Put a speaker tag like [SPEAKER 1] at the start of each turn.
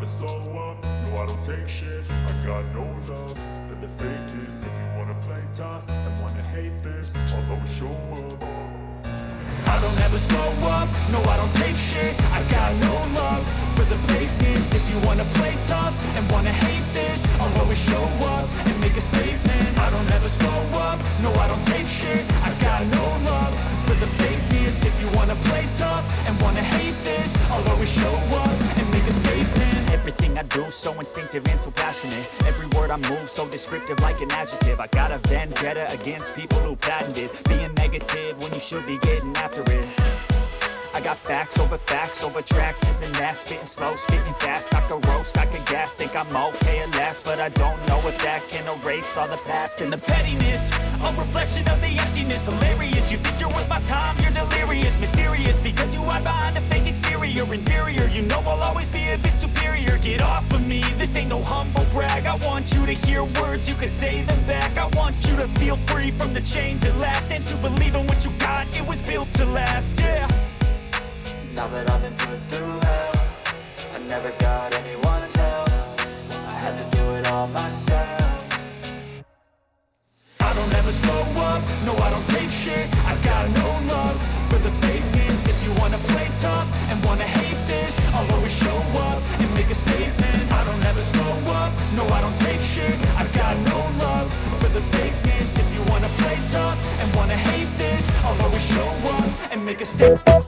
[SPEAKER 1] slow up, no I don't take shit. I got no love for the fakeness. If you wanna play tough and wanna hate this, I'll always show up. I don't ever slow up, no I don't take shit. I got no love for the fakeness. If you wanna play tough and wanna hate this, I'll always show up and make a statement. I don't ever slow up, no I don't take shit. I got no love for the fakeness. If you wanna play tough and wanna hate this, I'll always show up and make a statement.
[SPEAKER 2] Everything I do so instinctive and so passionate. Every word I move so descriptive like an adjective. I got a vendetta against people who patented being negative when you should be getting after it. I got facts over tracks, this and that. Spitting slow, spitting fast, I could roast, I could gas. Think I'm okay at last, but I don't know if that can erase all the past. And the pettiness, a reflection of the emptiness. Hilarious, you think you're worth my time, you're delirious. Mysterious, because you hide behind a fake exterior. Inferior, you know I'll always be a bit superior. Get off of me, this ain't no humble brag. I want you to hear words, you can say them back. I want you to feel free from the chains at last, and to believe in what you got, it was built to last, yeah.
[SPEAKER 3] Now that I've been put through hell, I never got anyone's help. I had to do it all myself.
[SPEAKER 1] I don't ever slow up, no I don't take shit. I got no love for the fakeness. If you wanna play tough and wanna hate this, I'll always show up and make a statement. I don't ever slow up, no I don't take shit. I got no love for the fakeness. If you wanna play tough and wanna hate this, I'll always show up and make a statement.